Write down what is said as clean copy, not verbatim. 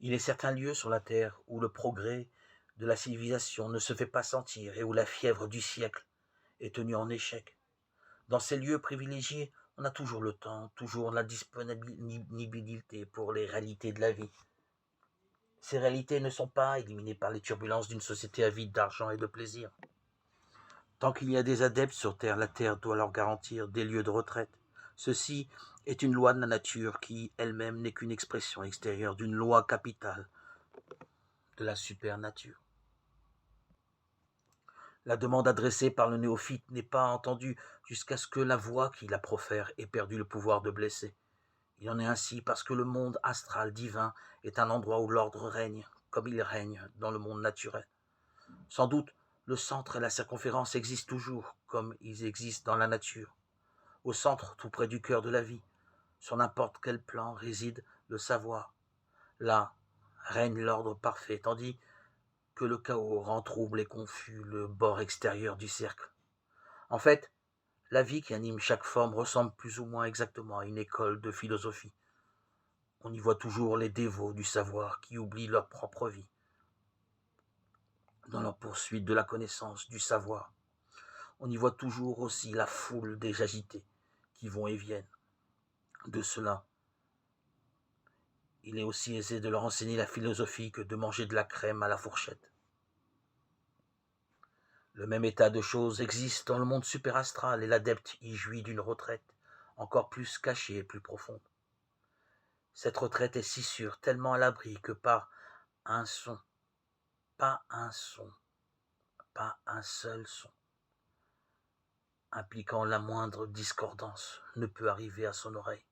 Il est certains lieux sur la terre où le progrès de la civilisation ne se fait pas sentir et où la fièvre du siècle est tenue en échec. Dans ces lieux privilégiés, on a toujours le temps, toujours la disponibilité pour les réalités de la vie. Ces réalités ne sont pas éliminées par les turbulences d'une société avide d'argent et de plaisir. Tant qu'il y a des adeptes sur Terre, la Terre doit leur garantir des lieux de retraite. Ceci est une loi de la nature qui, elle-même, n'est qu'une expression extérieure d'une loi capitale de la supernature. La demande adressée par le néophyte n'est pas entendue jusqu'à ce que la voix qui la profère ait perdu le pouvoir de blesser. Il en est ainsi parce que le monde astral divin est un endroit où l'ordre règne, comme il règne dans le monde naturel. Sans doute, le centre et la circonférence existent toujours, comme ils existent dans la nature. Au centre, tout près du cœur de la vie, sur n'importe quel plan réside le savoir. Là règne l'ordre parfait, tandis que le chaos rend trouble et confus le bord extérieur du cercle. En fait, la vie qui anime chaque forme ressemble plus ou moins exactement à une école de philosophie. On y voit toujours les dévots du savoir qui oublient leur propre vie, dans leur poursuite de la connaissance, du savoir. On y voit toujours aussi la foule des agités qui vont et viennent. De cela, il est aussi aisé de leur enseigner la philosophie que de manger de la crème à la fourchette. Le même état de choses existe dans le monde superastral et l'adepte y jouit d'une retraite encore plus cachée et plus profonde. Cette retraite est si sûre, tellement à l'abri que par un son, pas un son, pas un seul son, impliquant la moindre discordance, ne peut arriver à son oreille.